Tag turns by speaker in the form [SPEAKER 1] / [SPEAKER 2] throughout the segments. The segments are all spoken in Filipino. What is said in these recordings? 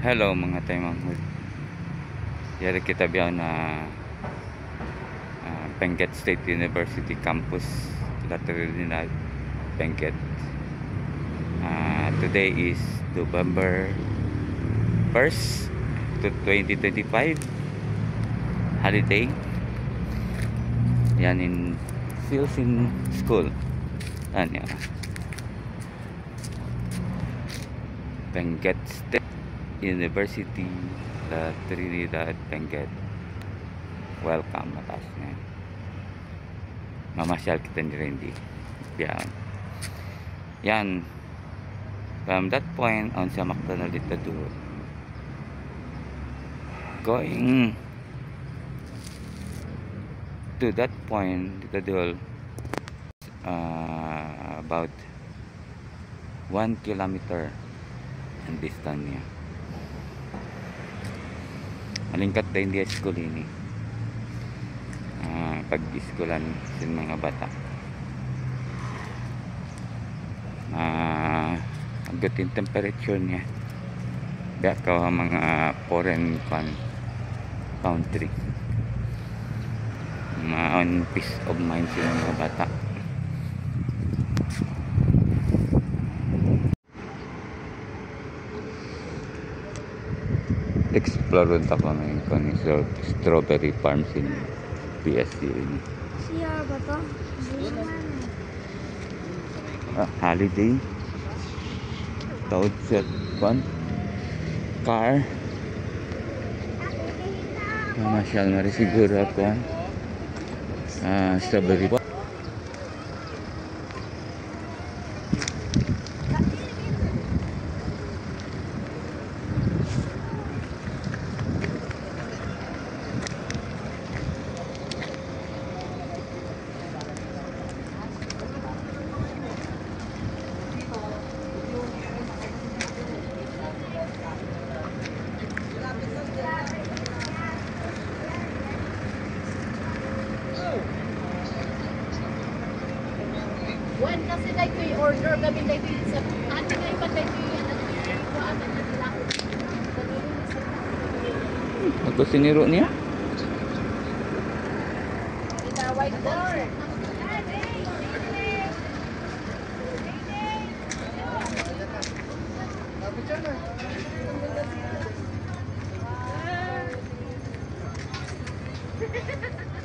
[SPEAKER 1] Hello mga tayo mga yari kita biyaw na Benguet State University Campus La Trinidad, Benguet. Today is November 1st to 2025 holiday. Yan in Philippine School. Yan. Benguet State University La Trinidad, Benguet. Welcome matas na. Mamasyal kita ni Randy. Yan. From that point on sa McDonald dito doon. Going to that point dito doon about 1 kilometer ang distance niya. Malingkat na hindi school ini. Pag-iskulan sa mga bata. Agad yung temperature niya. Kaya ka mga foreign country. On peace of mind sila mga bata. Explore ta kami kung strawberry farms in BSC ini.
[SPEAKER 2] Siya ba to?
[SPEAKER 1] Holiday. Tawad sa car. Masyal mari siguro ako. Strawberry.
[SPEAKER 2] When kasi dahil ko i-order kami dahil ko sa ano na iba dahil ko yan kuhaan na nila.
[SPEAKER 1] Ako siniro niya?
[SPEAKER 2] Itaway ko.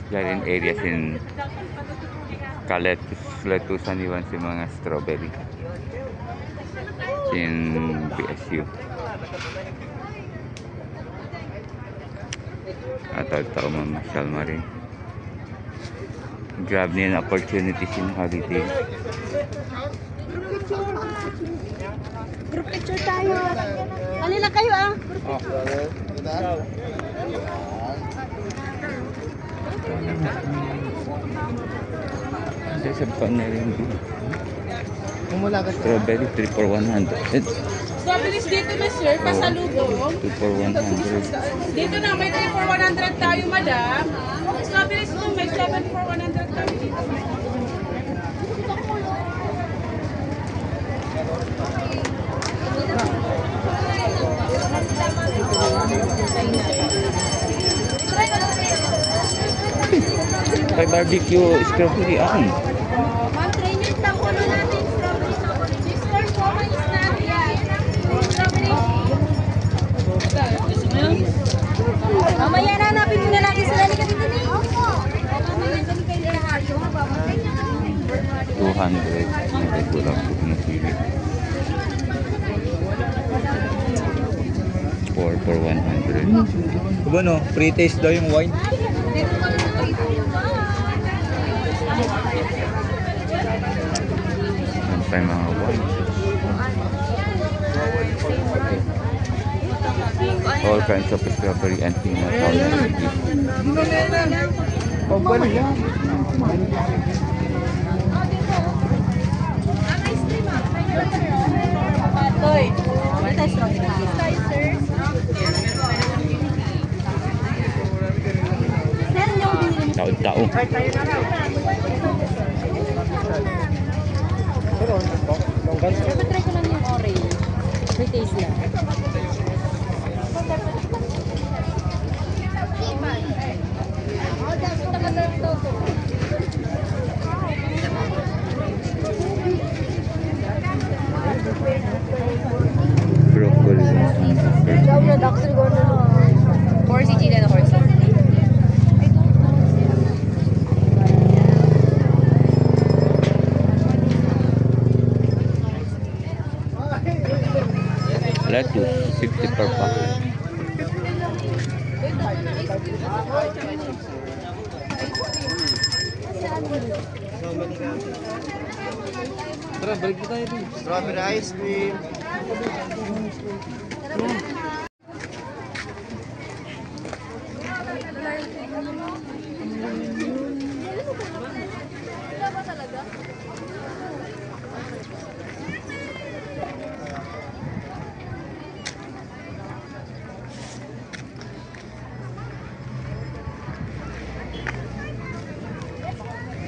[SPEAKER 1] Garden areas in Letusan iwan si mga strawberry in BSU. Ataw mamasyal mari. Grab niya ang opportunities in holiday.
[SPEAKER 2] Group picture tayo. Kanina kayo
[SPEAKER 1] Sa na rin strawberry 3 for 100.
[SPEAKER 3] Strawberries dito na sir, pasalubong.
[SPEAKER 1] 2 for 100.
[SPEAKER 3] Dito na may 3 for 100 tayo madam. Strawberries mo may 7 for 100 tayo dito.
[SPEAKER 1] Kay barbecue strawberry
[SPEAKER 2] Ma'am, try nyo yung tangkulo natin. Strawberry tangkulo. Sister, common is natin. Strawberry. Mamaya na, hanapin mo na lang isa na dito din. Opo. Mamaya dali kayo na hayo.
[SPEAKER 1] 200. May kulang po ng sili. 4 for 100.
[SPEAKER 4] Diba no? Pre-taste daw yung wine.
[SPEAKER 1] Ang pa mga wine. All kinds of strawberry and peanut powder.
[SPEAKER 4] Pagbalik yan.
[SPEAKER 2] Toy. Ito strawberry. Sir, yung binili mo.
[SPEAKER 1] Tao-tao.
[SPEAKER 2] Dapat try ko lang yung orange. May taste lang.
[SPEAKER 1] lettuce, 60 per pack.
[SPEAKER 4] Tara, balik na tayo dun. Strawberry ice cream.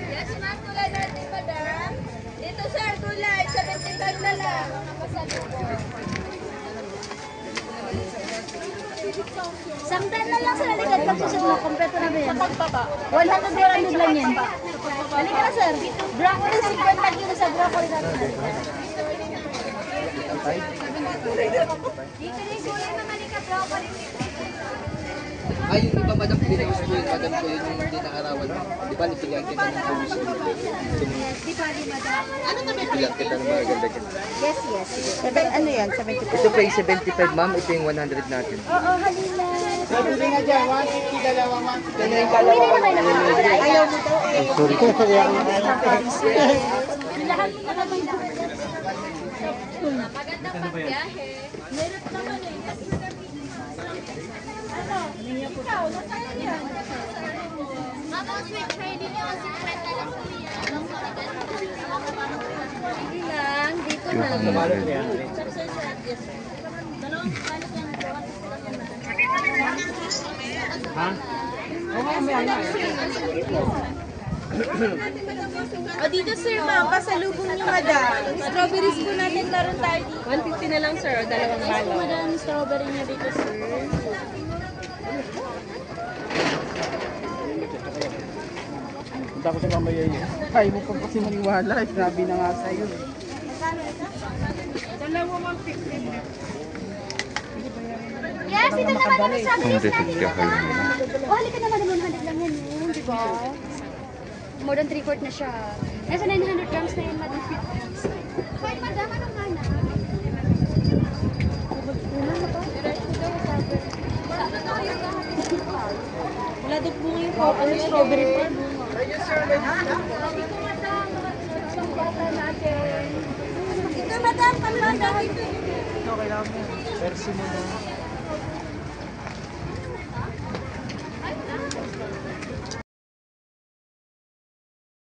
[SPEAKER 2] Yes, ma'am. Gulay natin, madam. Dito, sir. Gulay. 75 na lang. Sangtan na lang sa laligad pag susunod mo. Kompleto na ba yan? 100 lang yan. Halika na, sir. Broccoli, 50 kilo sa broccoli natin. Dito rin gulay na malika broccoli.
[SPEAKER 4] Ay, yung iba madam, pinaus ko yun. Madam ko yun yung hindi nakarawan. Di ba, nipilihan kita ng pulis yun.
[SPEAKER 2] Di ba, di madam? Ano to,
[SPEAKER 4] Nipilihan kita ng mga ganda dyan.
[SPEAKER 2] Yes, yes.
[SPEAKER 3] Ano yan? 75.
[SPEAKER 4] Ito pa yung 75 ma'am, ito yung 100 natin.
[SPEAKER 2] Oo, halina.
[SPEAKER 3] Sabi nga dyan, 150 dalawa, 150.
[SPEAKER 2] Hindi na kayo nakakawala.
[SPEAKER 3] Ayaw mo daw eh.
[SPEAKER 4] Sorry.
[SPEAKER 2] Lahat mo na naman lahat. Maganda pang biyahe. Meron naman eh. Ikaw, nasaan yan? Mama, sweet trading yung 50 lang po yan. Sige lang, dito na.
[SPEAKER 1] 200.
[SPEAKER 2] Dalawang balot yan.
[SPEAKER 3] O dito sir, ma'am, pasalubong niyo madam. Strawberries po natin meron tayo dito. 150 na lang sir, o dalawang
[SPEAKER 2] Yes po, madam. Strawberry niya dito, sir.
[SPEAKER 3] Punta ko sa mamaya yun. Kaya mo pa kasi maniwala, sinabi na nga sa'yo. Dalawa 150.
[SPEAKER 2] Yes, ito naman ang strawberries
[SPEAKER 1] 150
[SPEAKER 2] natin.
[SPEAKER 1] ako yun.
[SPEAKER 2] Oh, halika naman, 100 lang yan, di ba? More than 3/4 na siya. Nasa 900 grams na yan, madam. Fine, madam, anong mana?
[SPEAKER 3] Wala din po ngayon po, ano strawberry pa.
[SPEAKER 2] Ito, madam. Isang bata natin. Ito, madam, pamanda.
[SPEAKER 3] Okay lang mo. Persi mo na.